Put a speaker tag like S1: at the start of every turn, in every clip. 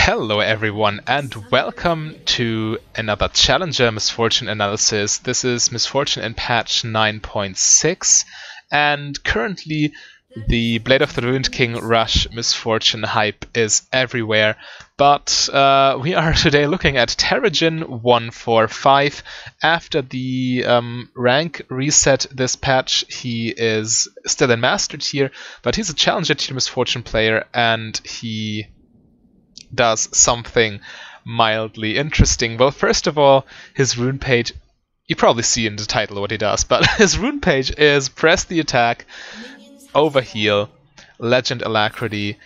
S1: Hello everyone and welcome to another Challenger Misfortune analysis. This is Misfortune in patch 9.6 and currently the Blade of the Ruined King Rush Misfortune hype is everywhere, but we are today looking at Taridjin145. After the rank reset this patch, he is still in Master Tier, but he's a Challenger Tier Misfortune player and he does something mildly interesting. Well, first of all, his rune page, you probably see in the title what he does, but his rune page is press the attack, Overheal, Legend Alacrity,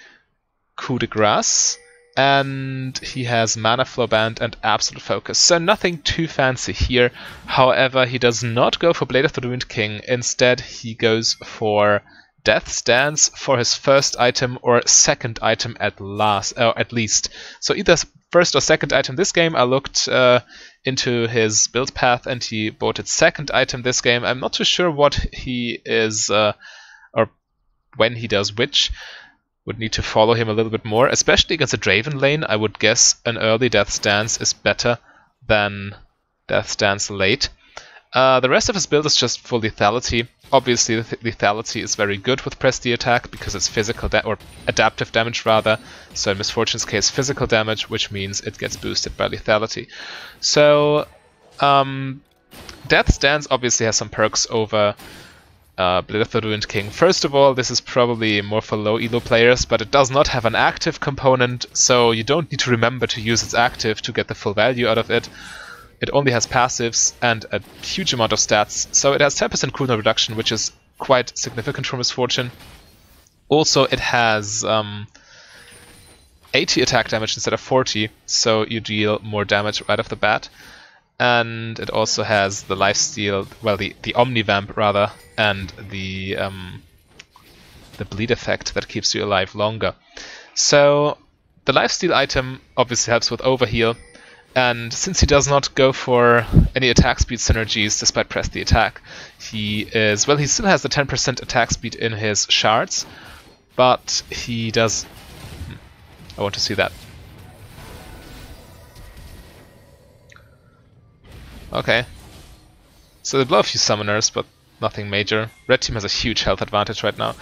S1: Coup de Grâce, and he has Manaflow band and Absolute Focus. So nothing too fancy here. However, he does not go for Blade of the Ruined King. Instead, he goes for Death's Dance for his first item or second item at least. So either first or second item this game. I looked into his build path and he bought his second item this game. I'm not too sure what he is or when he does which. Would need to follow him a little bit more, especially against a Draven lane. I would guess an early Death's Dance is better than Death's Dance late. The rest of his build is just full lethality. Obviously, the lethality is very good with press the attack because it's physical or adaptive damage rather. So in Misfortune's case, physical damage, which means it gets boosted by lethality. So Death's Dance obviously has some perks over Blade of the Ruined King. First of all, this is probably more for low elo players, but it does not have an active component, so you don't need to remember to use its active to get the full value out of it. It only has passives and a huge amount of stats, so it has 10% cooldown reduction, which is quite significant for Misfortune. Also, it has 80 attack damage instead of 40, so you deal more damage right off the bat. And it also has the lifesteal, well, the Omnivamp rather, and the bleed effect that keeps you alive longer. So the lifesteal item obviously helps with Overheal. And since he does not go for any attack speed synergies despite press the attack, he still has the 10% attack speed in his shards, but he does... I want to see that. Okay. So they blow a few summoners, but nothing major. Red team has a huge health advantage right now.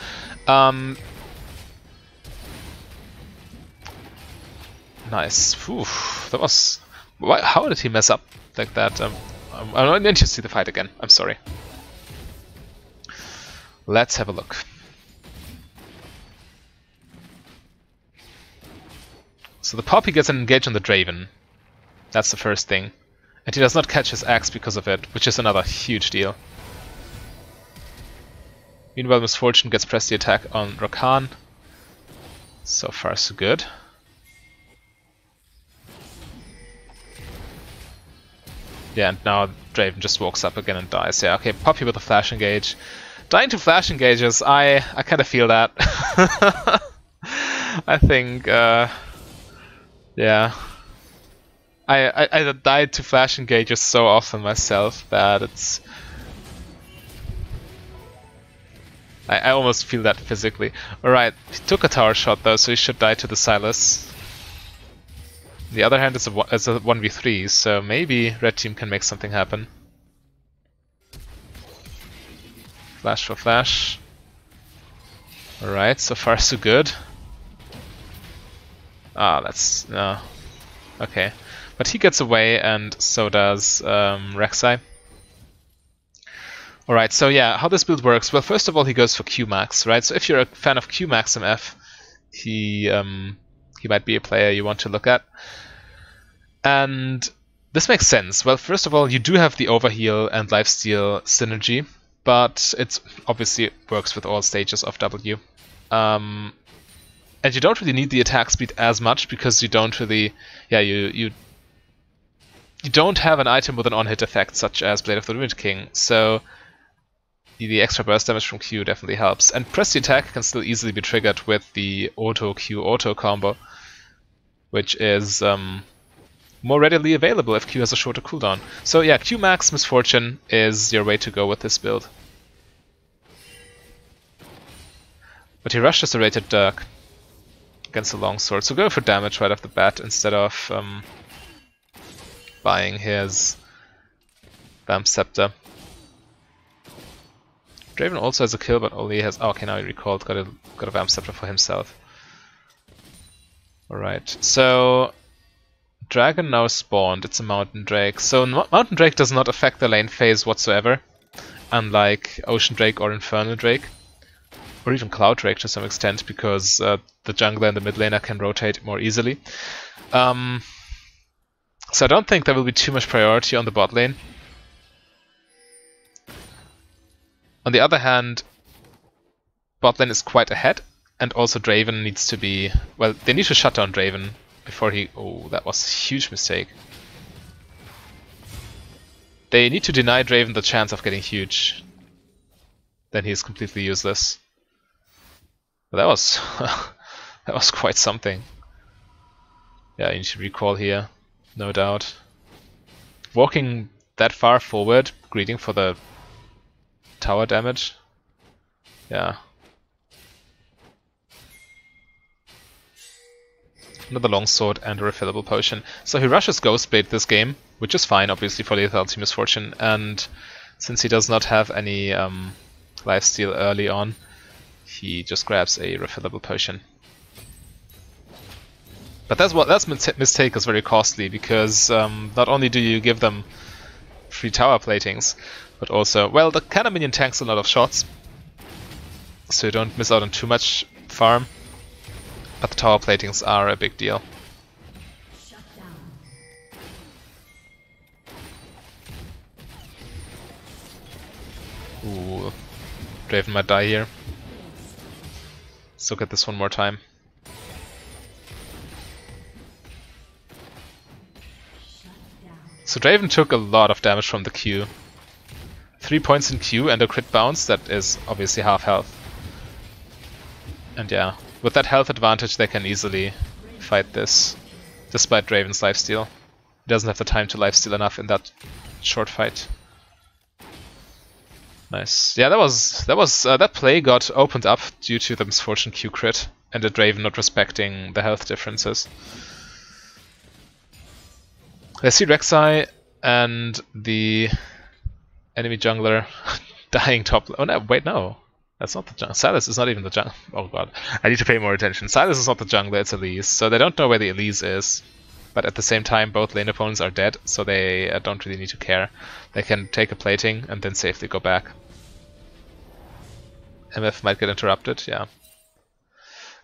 S1: Nice. Whew, that was... How did he mess up like that? I need to see the fight again. I'm sorry. Let's have a look. So the Poppy gets an engage on the Draven. That's the first thing. And he does not catch his axe because of it, which is another huge deal. Meanwhile, Misfortune gets press the attack on Rakan. So far, so good. Yeah, and now Draven just walks up again and dies. Yeah, okay, Poppy with a flash engage. Dying to flash engages, I kind of feel that. I think, yeah. I died to flash engages so often myself that it's... I almost feel that physically. Alright, he took a tower shot though, so he should die to the Silas. On the other hand, it's a 1v3, so maybe red team can make something happen. Flash for flash. Alright, so far so good. Ah, that's... no. Okay. But he gets away, and so does Rek'Sai. Alright, so yeah, how this build works. Well, first of all, he goes for Q-Max, right? So if you're a fan of Q-Max MF, he might be a player you want to look at. And this makes sense. Well, first of all, you do have the Overheal and Lifesteal synergy, but it obviously works with all stages of W. And you don't really need the attack speed as much because you don't really... yeah, you don't have an item with an on-hit effect such as Blade of the Ruined King, so the extra burst damage from Q definitely helps. And press the attack can still easily be triggered with the auto-Q-auto combo, which is more readily available if Q has a shorter cooldown. So yeah, Q-Max Misfortune is your way to go with this build. But he rushes the rated Dirk. against the longsword. So go for damage right off the bat instead of buying his Vamp Scepter. Draven also has a kill, but only has... Oh, okay, now he recalled. Got a Vamp Scepter for himself. Alright, so... Dragon now spawned. It's a Mountain Drake. So Mountain Drake does not affect the lane phase whatsoever. Unlike Ocean Drake or Infernal Drake. Or even Cloud Drake to some extent, because the jungler and the mid laner can rotate more easily. So I don't think there will be too much priority on the bot lane. On the other hand, bot lane is quite ahead, and also Draven needs to be... Well, they need to shut down Draven before he... Oh, that was a huge mistake. They need to deny Draven the chance of getting huge. Then he is completely useless. But that was... that was quite something. Yeah, you need to recall here, no doubt. Walking that far forward, greeting for the tower damage. Yeah. Another longsword and a refillable potion. So he rushes Ghostblade this game, which is fine, obviously, for Lethality Misfortune. And since he does not have any lifesteal early on, he just grabs a refillable potion. But that mistake is very costly, because not only do you give them free tower platings, but also, well, the cannon minion tanks a lot of shots, so you don't miss out on too much farm. But the tower platings are a big deal. Ooh, Draven might die here. Let's look at this one more time. So Draven took a lot of damage from the Q. 3 points in Q and a crit bounce, that is obviously half health. And yeah, with that health advantage they can easily fight this, despite Draven's lifesteal. He doesn't have the time to lifesteal enough in that short fight. Nice. Yeah, that play got opened up due to the Misfortune Q crit and the Draven not respecting the health differences. I see Rek'Sai and the enemy jungler dying top. Oh no, wait, no. That's not the jungler. Silas is not even the jungler. Oh god, I need to pay more attention. Silas is not the jungler, it's Elise. So they don't know where the Elise is. But at the same time, both lane opponents are dead, so they don't really need to care. They can take a plating and then safely go back. MF might get interrupted, yeah.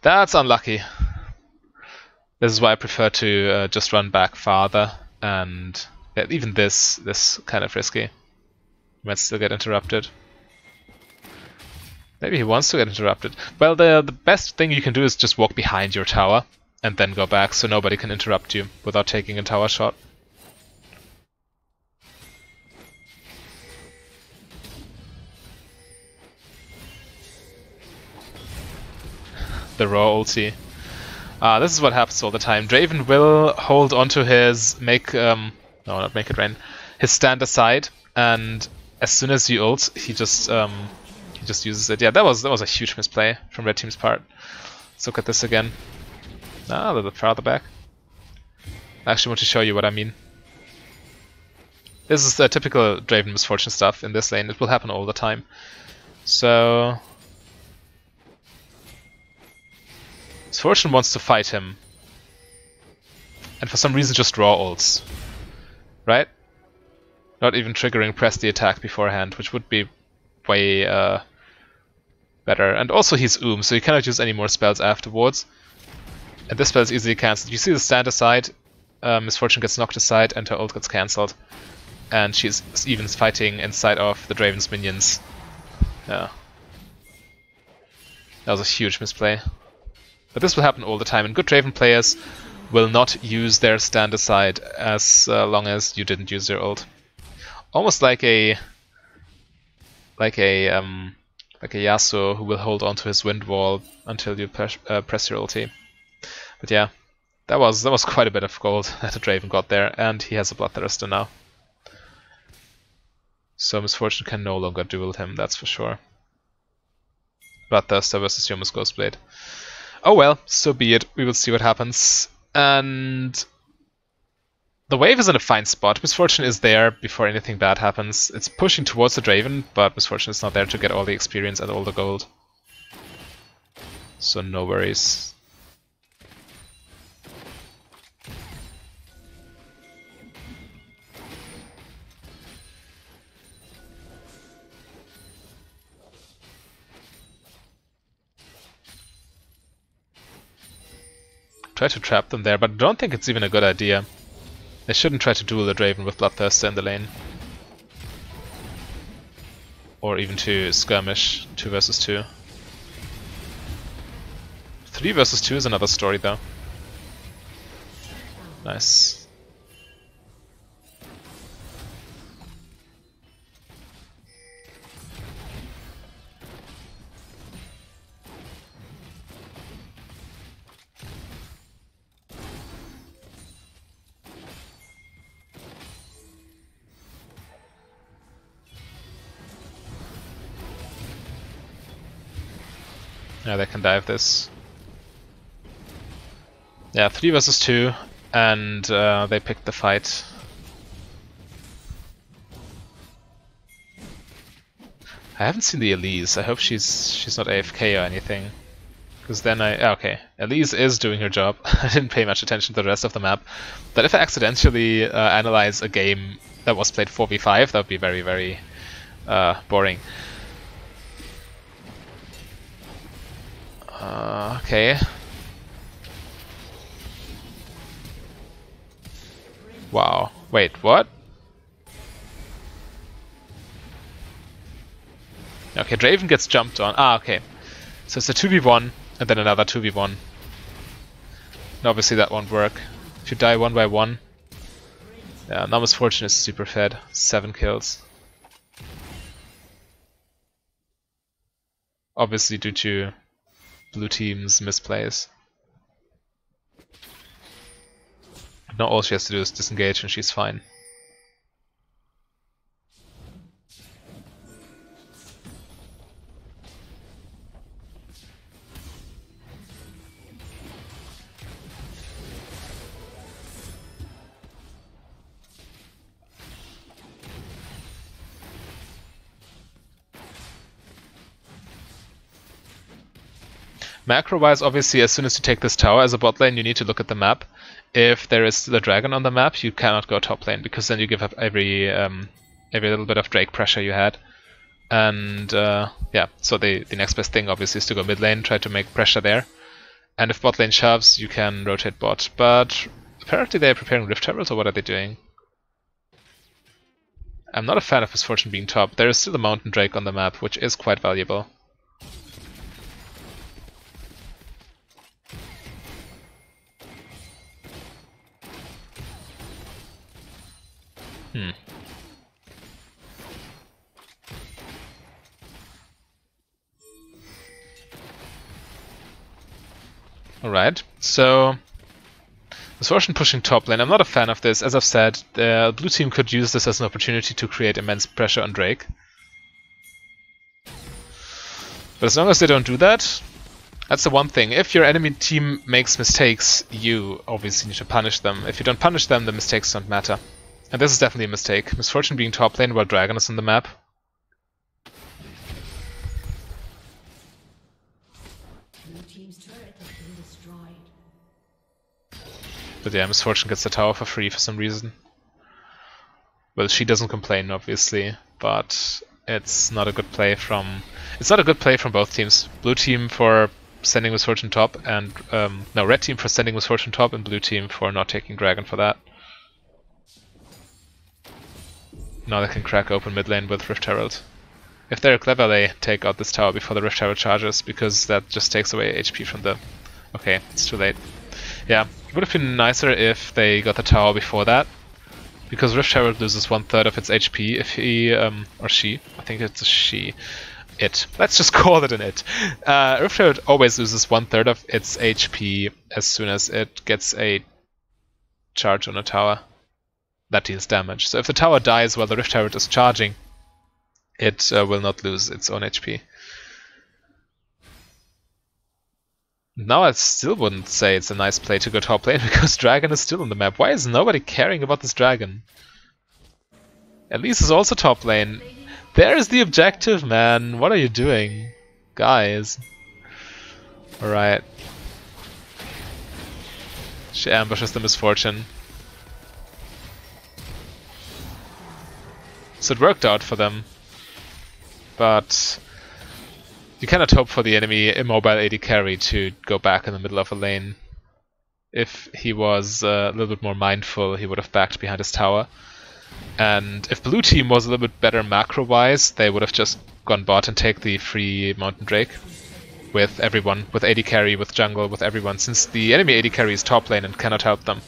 S1: That's unlucky. This is why I prefer to just run back farther. And yeah, even this kind of risky. He might still get interrupted. Maybe he wants to get interrupted. Well, the best thing you can do is just walk behind your tower and then go back, so nobody can interrupt you without taking a tower shot. The raw ulti. This is what happens all the time. Draven will hold onto his his stand aside, and as soon as you ult, he just uses it. Yeah, that was a huge misplay from Red Team's part. Let's look at this again. A little bit farther back. I actually want to show you what I mean. This is the typical Draven Misfortune stuff in this lane. It will happen all the time. So Misfortune wants to fight him, and for some reason just draw ults, right? Not even triggering press the attack beforehand, which would be way better. And also he's so you cannot use any more spells afterwards. And this spell is easily cancelled. You see the stand aside, Misfortune gets knocked aside and her ult gets cancelled. And she's even fighting inside of the Draven's minions. Yeah. That was a huge misplay. But this will happen all the time, and good Draven players will not use their stand aside as long as you didn't use your ult. Almost like a Yasuo who will hold onto his wind wall until you press your ulti. But yeah, that was quite a bit of gold that the Draven got there, and he has a Bloodthirster now. So Misfortune can no longer duel him, that's for sure. Bloodthirster versus Yomu's Ghostblade. Oh well, so be it. We will see what happens. And the wave is in a fine spot. Misfortune is there before anything bad happens. It's pushing towards the Draven, but Misfortune is not there to get all the experience and all the gold. So no worries. Try to trap them there, but I don't think it's even a good idea. They shouldn't try to duel the Draven with Bloodthirster in the lane. Or even to skirmish 2 versus 2. 3 versus 2 is another story though. Nice. Yeah, they can dive this. Yeah, 3 versus 2, and they picked the fight. I haven't seen the Elise. I hope she's not AFK or anything. Because then okay, Elise is doing her job. I didn't pay much attention to the rest of the map. But if I accidentally analyze a game that was played 4v5, that would be very, very boring. Okay. Wow. Wait, what? Okay, Draven gets jumped on. Ah, okay. So it's a 2v1 and then another 2v1. And obviously that won't work. If you die 1 by 1. Yeah, now Misfortune is super fed. 7 kills. Obviously due to blue team's misplays. Now all she has to do is disengage and she's fine. Macro-wise, obviously, as soon as you take this tower as a bot lane, you need to look at the map. If there is still a dragon on the map, you cannot go top lane, because then you give up every little bit of Drake pressure you had. And yeah, so the next best thing, obviously, is to go mid lane, try to make pressure there. And if bot lane shoves, you can rotate bot. But apparently they're preparing Rift Herald, or what are they doing? I'm not a fan of Misfortune being top. There is still a Mountain Drake on the map, which is quite valuable. Alright, so Misfortune pushing top lane. I'm not a fan of this. As I've said, the blue team could use this as an opportunity to create immense pressure on Drake. But as long as they don't do that, that's the one thing. If your enemy team makes mistakes, you obviously need to punish them. If you don't punish them, the mistakes don't matter. And this is definitely a mistake. Misfortune being top lane while Dragon is on the map. But yeah, Misfortune gets the tower for free for some reason. Well, she doesn't complain, obviously, but it's not a good play from... It's not a good play from both teams. Blue team for sending Misfortune top, and... no, red team for sending Misfortune top, and blue team for not taking Dragon for that. Now they can crack open mid lane with Rift Herald. If they're clever, they take out this tower before the Rift Herald charges, because that just takes away HP from the... Okay, it's too late. Yeah, it would have been nicer if they got the tower before that, because Rift Herald loses 1/3 of its HP if he, or she, I think it's a she, it. Let's just call it an it. Rift Herald always loses 1/3 of its HP as soon as it gets a charge on a tower that deals damage. So if the tower dies while the Rift Herald is charging, it will not lose its own HP. Now I still wouldn't say it's a nice play to go top lane because Dragon is still on the map. Why is nobody caring about this Dragon? Elise is also top lane. There's the objective, man. What are you doing? Guys. Alright. She ambushes the Misfortune. So it worked out for them. But you cannot hope for the enemy immobile AD carry to go back in the middle of a lane. If he was a little bit more mindful, he would have backed behind his tower. And if blue team was a little bit better macro-wise, they would have just gone bot and take the free Mountain Drake. With everyone, with AD carry, with jungle, with everyone, since the enemy AD carry is top lane and cannot help them.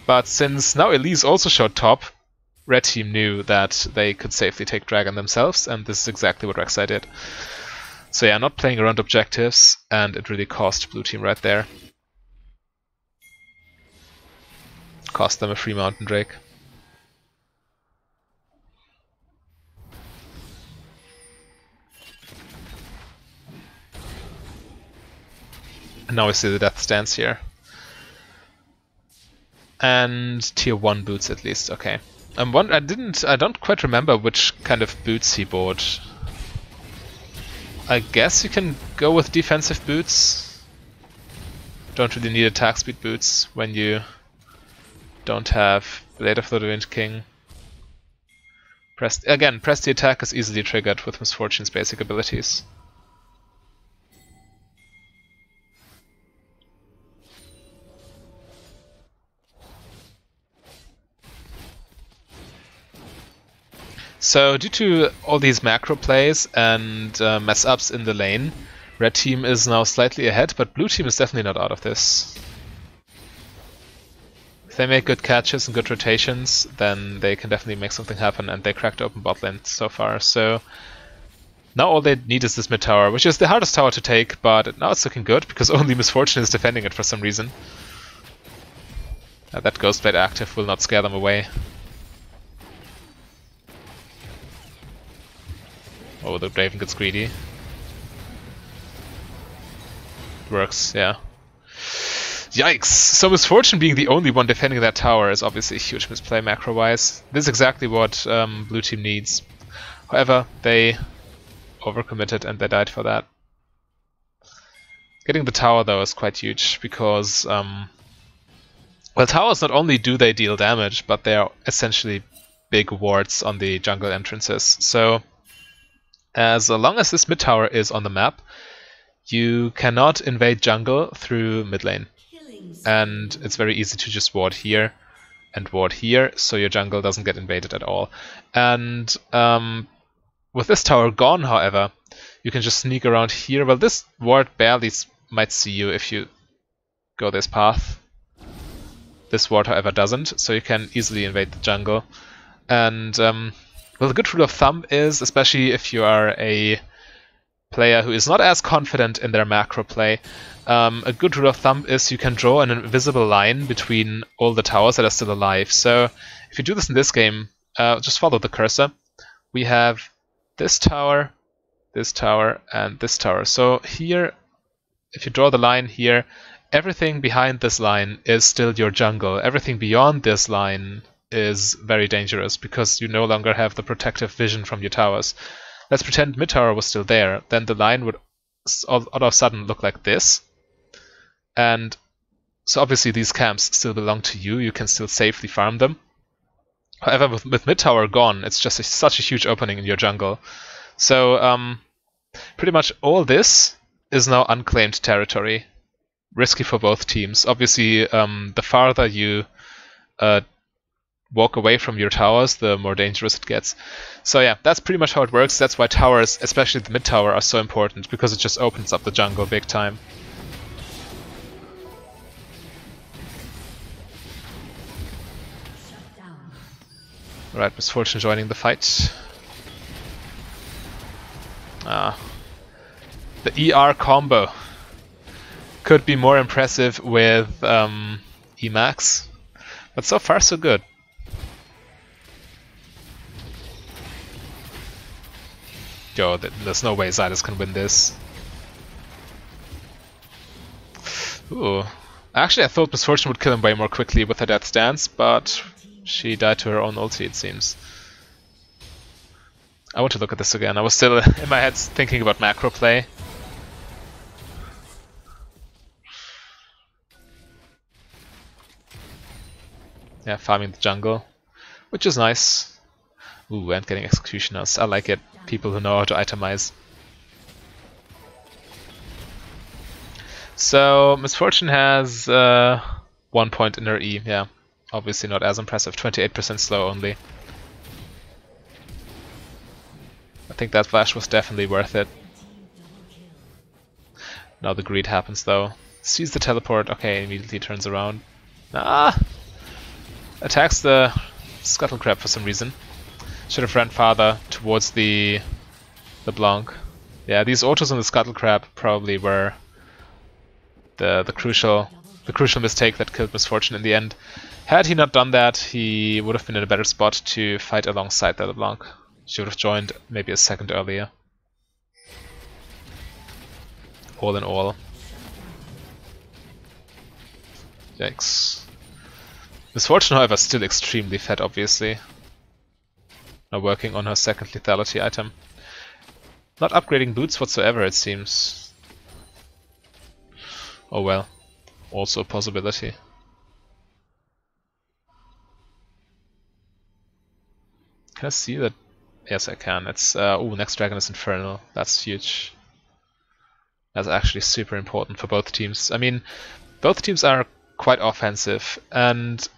S1: But since now Elise also showed top, red team knew that they could safely take Dragon themselves, and this is exactly what Rek'Sai did. So yeah, not playing around objectives, and it really cost blue team right there. Cost them a free Mountain Drake. And now we see the death stance here. And tier 1 boots at least, okay. I don't quite remember which kind of boots he bought. I guess you can go with defensive boots. Don't really need attack speed boots when you don't have Blade of the Wind King. Press the attack is easily triggered with Misfortune's basic abilities. So due to all these macro plays and mess ups in the lane, red team is now slightly ahead, but blue team is definitely not out of this. If they make good catches and good rotations, then they can definitely make something happen, and they cracked open bot lane so far. So now all they need is this mid tower, which is the hardest tower to take, but now it's looking good because only Misfortune is defending it for some reason. That Ghostblade active will not scare them away. Oh, the Raven gets greedy. Works, yeah. Yikes! So Misfortune being the only one defending that tower is obviously a huge misplay macro-wise. This is exactly what blue team needs. However, they overcommitted and they died for that. Getting the tower though is quite huge because well, towers not only do they deal damage, but they are essentially big wards on the jungle entrances. So as long as this mid tower is on the map, you cannot invade jungle through mid lane. And it's very easy to just ward here and ward here, so your jungle doesn't get invaded at all. And with this tower gone, however, you can just sneak around here. Well, this ward barely might see you if you go this path. This ward, however, doesn't, so you can easily invade the jungle. And well, the good rule of thumb is, especially if you are a player who is not as confident in their macro play, a good rule of thumb is you can draw an invisible line between all the towers that are still alive. So if you do this in this game, just follow the cursor. We have this tower, and this tower. So here, if you draw the line here, everything behind this line is still your jungle. Everything beyond this line is very dangerous because you no longer have the protective vision from your towers. Let's pretend mid tower was still there, then the line would all of a sudden look like this. And so obviously these camps still belong to you, you can still safely farm them. However, with mid tower gone, it's just such a huge opening in your jungle. So pretty much all this is now unclaimed territory. Risky for both teams. Obviously, the farther you walk away from your towers, the more dangerous it gets. So yeah, that's pretty much how it works. That's why towers, especially the mid tower, are so important, because it just opens up the jungle big time. Alright, Misfortune joining the fight. The ER combo could be more impressive with Emax, but so far so good. Yo, there's no way Zydus can win this. Ooh. Actually, I thought Misfortune would kill him way more quickly with her Death Dance, but she died to her own ulti, it seems. I want to look at this again. I was still in my head thinking about macro play. Yeah, farming the jungle, which is nice. Ooh, and getting executioners. I like it. People who know how to itemize. So, Misfortune has 1 point in her E, yeah. Obviously not as impressive, 28% slow only. I think that flash was definitely worth it. Now the greed happens though. Sees the teleport, okay, immediately turns around. Ah! Attacks the Scuttle Crab for some reason. Should have ran farther towards the Blanc. Yeah, these autos on the Scuttle Crab probably were the crucial mistake that killed Misfortune in the end. Had he not done that, he would have been in a better spot to fight alongside the LeBlanc. She would have joined maybe a second earlier. All in all. Yikes. Misfortune, however, still extremely fat, obviously. Now working on her second lethality item. Not upgrading boots whatsoever, it seems. Oh well. Also a possibility. Can I see that? Yes, I can. It's oh, next dragon is Infernal. That's huge. That's actually super important for both teams. I mean, both teams are quite offensive, and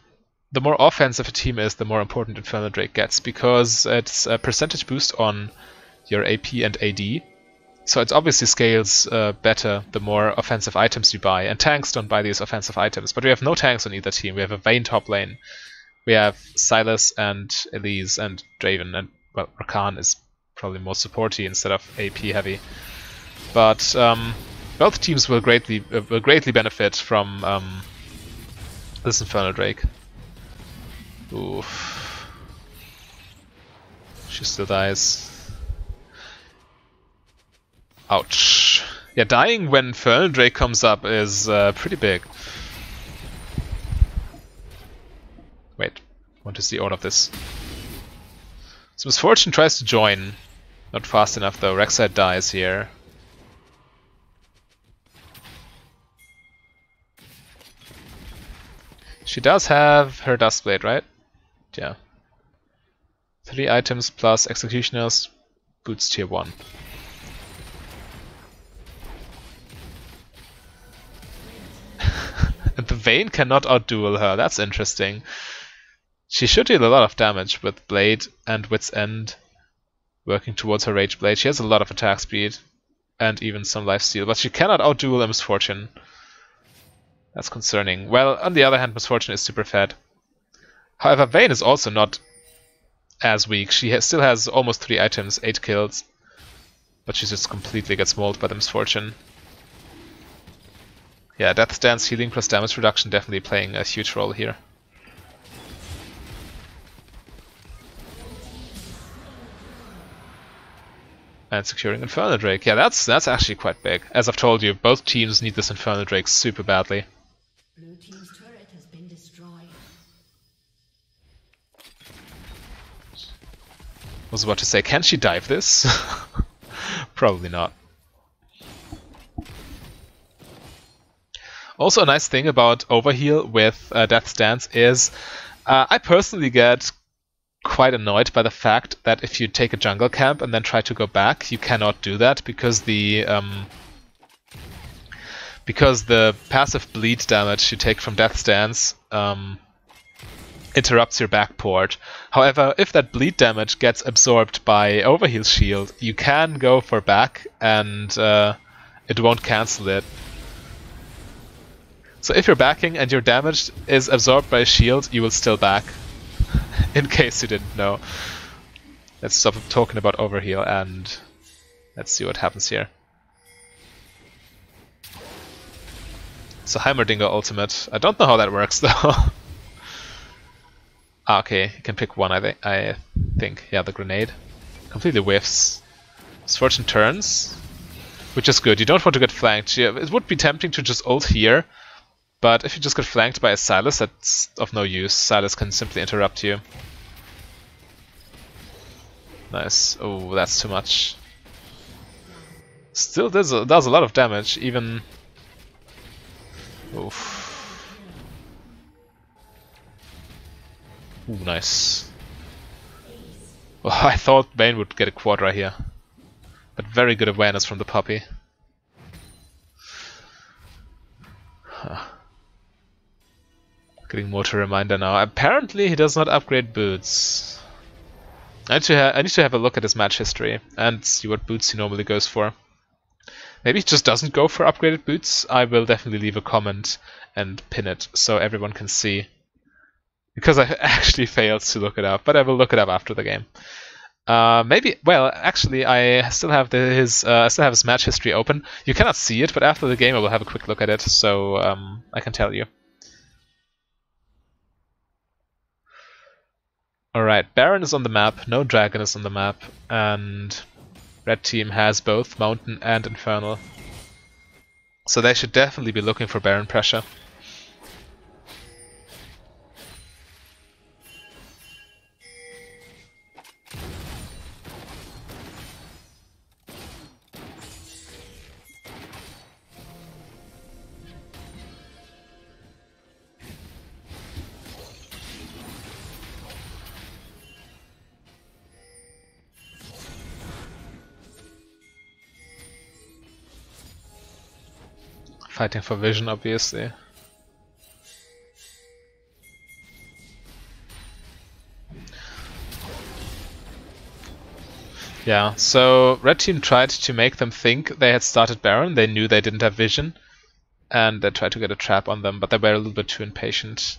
S1: the more offensive a team is, the more important Infernal Drake gets, because it's a percentage boost on your AP and AD. So it obviously scales better the more offensive items you buy, and tanks don't buy these offensive items. But we have no tanks on either team. We have a Vayne top lane. We have Sylas and Elise and Draven, and well, Rakan is probably more supporty instead of AP heavy. But both teams will greatly benefit from this Infernal Drake. Oof. She still dies. Ouch. Yeah, dying when Infernal Drake comes up is pretty big. Wait, want to see all of this. So Misfortune tries to join. Not fast enough though, Rek'Sai dies here. She does have her Dustblade, right? Yeah. 3 items plus Executioners, boots tier 1. And the Vayne cannot outduel her, that's interesting. She should deal a lot of damage with Blade and Wit's End, working towards her Rage Blade. She has a lot of attack speed and even some lifesteal, but she cannot outduel a Misfortune. That's concerning. Well, on the other hand, Misfortune is super fat. However, Vayne is also not as weak. She still has almost 3 items, 8 kills, but she just completely gets mauled by the Misfortune. Yeah, Death Stance, healing plus damage reduction definitely playing a huge role here. And securing Infernal Drake. Yeah, that's actually quite big. As I've told you, both teams need this Infernal Drake super badly.
S2: Blue team's turret has been destroyed.
S1: I was about to say, can she dive this? Probably not. Also, a nice thing about Overheal with Death's Dance is I personally get quite annoyed by the fact that if you take a jungle camp and then try to go back, you cannot do that because the passive bleed damage you take from Death's Dance interrupts your backport. However, if that bleed damage gets absorbed by Overheal's shield, you can go for back and it won't cancel it. So if you're backing and your damage is absorbed by a shield, you will still back. In case you didn't know. Let's stop talking about Overheal and let's see what happens here. So Heimerdinger ultimate. I don't know how that works though. Okay, you can pick one I think. Yeah, the grenade. Completely whiffs. Misfortune turns. which is good. You don't want to get flanked. Yeah, it would be tempting to just ult here, but if you just get flanked by a Sylas, that's of no use. Sylas can simply interrupt you. Nice. Oh, that's too much. Still does a lot of damage, even... Oof. Ooh, nice. Oh, I thought Bane would get a Quadra here. But very good awareness from the puppy. Huh. Getting more to reminder now. Apparently he does not upgrade boots. I need to have a look at his match history and see what boots he normally goes for. Maybe he just doesn't go for upgraded boots. I will definitely leave a comment and pin it so everyone can see. Because I actually failed to look it up, but I will look it up after the game. Maybe, well, actually, I still have his match history open. You cannot see it, but after the game I will have a quick look at it, so I can tell you. Alright, Baron is on the map, no Dragon is on the map, and Red team has both Mountain and Infernal. So they should definitely be looking for Baron pressure. Fighting for vision, obviously. Yeah, so Red team tried to make them think they had started Baron. They knew they didn't have vision, and they tried to get a trap on them, but they were a little bit too impatient.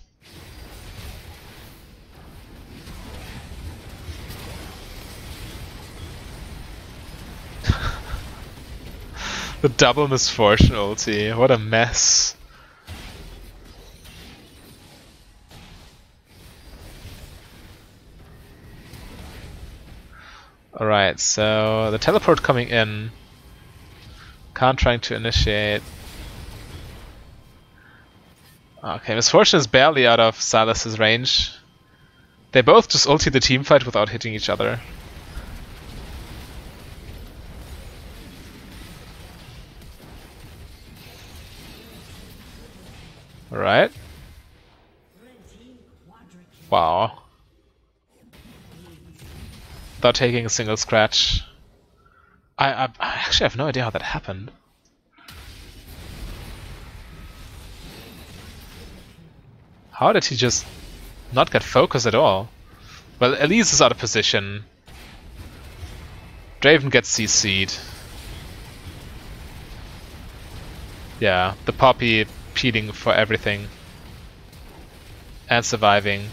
S1: The double misfortune ulti, what a mess. Alright, so the teleport coming in. Khan trying to initiate. Okay, Misfortune is barely out of Sylas's range. They both just ulti the teamfight without hitting each other. Alright. Wow. Without taking a single scratch. I actually have no idea how that happened. How did he just not get focus at all? Well, Elise is out of position. Draven gets CC'd. Yeah, the Poppy peeling for everything. And surviving.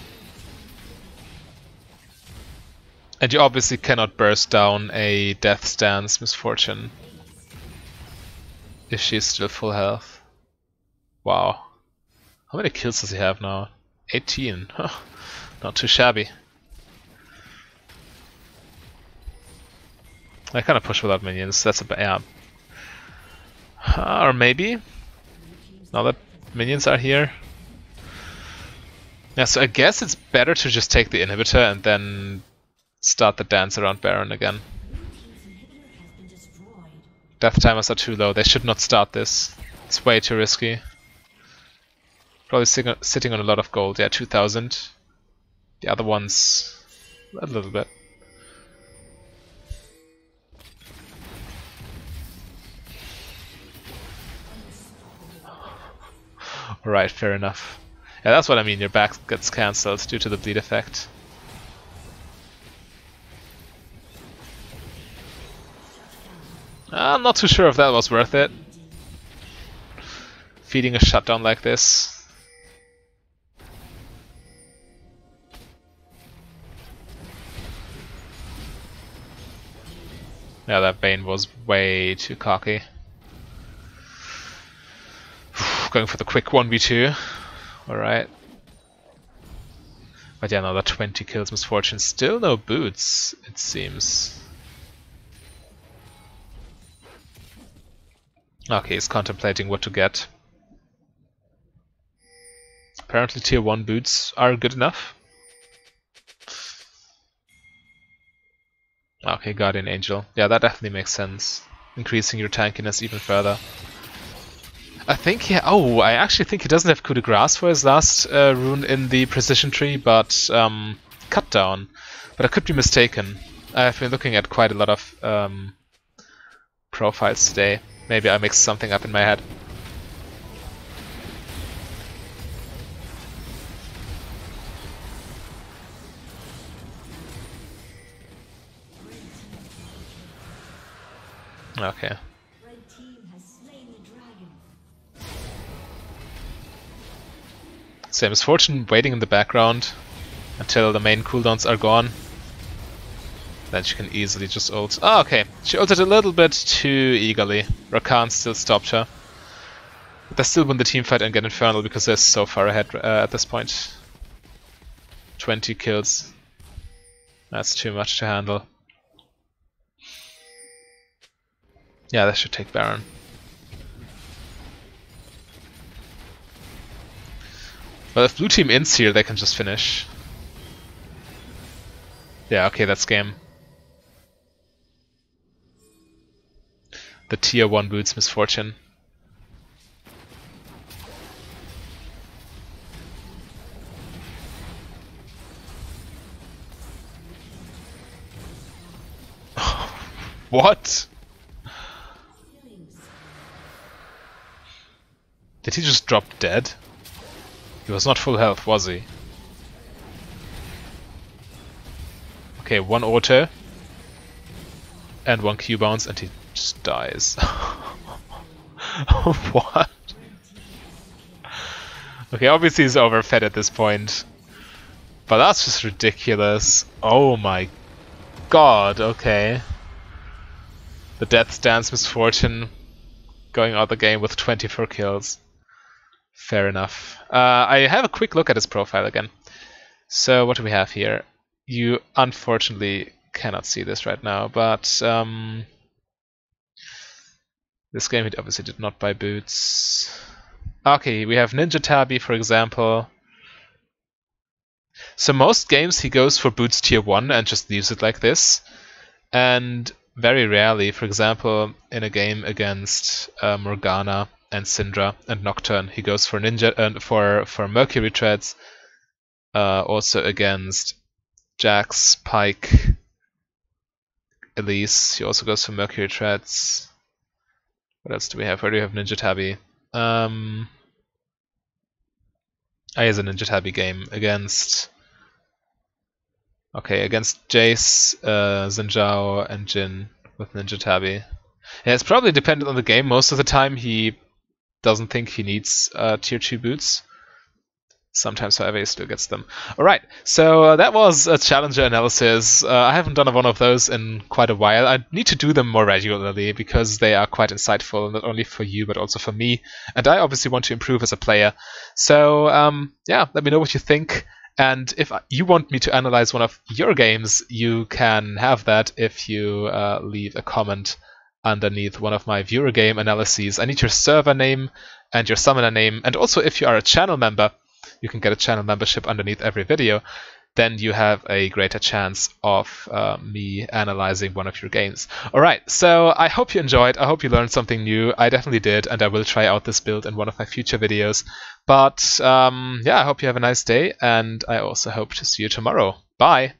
S1: And you obviously cannot burst down a Death Stance Misfortune if she's still full health. Wow. How many kills does he have now? 18. Huh. Not too shabby. I kind of push without minions. That's a bad. Yeah. Or maybe now that minions are here. Yeah, so I guess it's better to just take the inhibitor and then start the dance around Baron again. Death timers are too low. They should not start this. It's way too risky. Probably sitting on a lot of gold. Yeah, 2000. The other ones, a little bit. Alright, fair enough. Yeah, that's what I mean. Your back gets cancelled due to the bleed effect. I'm not too sure if that was worth it. Feeding a shutdown like this. Yeah, that Bane was way too cocky. Going for the quick 1v2. Alright. But yeah, another 20 kills Misfortune. Still no boots, it seems. Okay, he's contemplating what to get. Apparently tier 1 boots are good enough. Okay, Guardian Angel. Yeah, that definitely makes sense. Increasing your tankiness even further. I think I actually think he doesn't have Coup de Grâce for his last rune in the precision tree, but cut down. But I could be mistaken. I've been looking at quite a lot of profiles today. Maybe I mixed something up in my head. Okay. So Misfortune waiting in the background until the main cooldowns are gone. Then she can easily just ult. Oh, okay. She ulted a little bit too eagerly. Rakan still stopped her. But they still win the teamfight and get Infernal because they're so far ahead at this point. 20 kills. That's too much to handle. Yeah, they should take Baron. Well, if blue team ins here, they can just finish. Yeah, okay, that's game. The tier 1 boots Misfortune. What? Did he just drop dead? He was not full health, was he? Okay, one auto and one Q bounce and he just dies. What? Okay, obviously he's overfed at this point. But that's just ridiculous. Oh my god, okay. The Death Dance Misfortune going out the game with 24 kills. Fair enough. I have a quick look at his profile again. So what do we have here? You unfortunately cannot see this right now, but this game he obviously did not buy boots. Okay, we have Ninja Tabi, for example. So most games he goes for boots tier 1 and just leaves it like this. And very rarely, for example, in a game against Morgana and Syndra and Nocturne, he goes for Ninja for Mercury Treads. Also against Jax, Pike, Elise, he also goes for Mercury Treads. What else do we have? Where do we have Ninja Tabi? He has a Ninja Tabi game against... Okay, against Jace, Xin Zhao, and Jin with Ninja Tabi. Yeah, it's probably dependent on the game. Most of the time he doesn't think he needs tier 2 boots. Sometimes, however, he still gets them. Alright, so that was a Challenger analysis. I haven't done one of those in quite a while. I need to do them more regularly because they are quite insightful, not only for you, but also for me. And I obviously want to improve as a player. So, yeah, let me know what you think. And if you want me to analyze one of your games, you can have that if you leave a comment underneath one of my viewer game analyses. I need your server name and your summoner name. And also, if you are a channel member, you can get a channel membership underneath every video. Then you have a greater chance of me analyzing one of your games. Alright, so I hope you enjoyed. I hope you learned something new. I definitely did, and I will try out this build in one of my future videos. But yeah, I hope you have a nice day, and I also hope to see you tomorrow. Bye!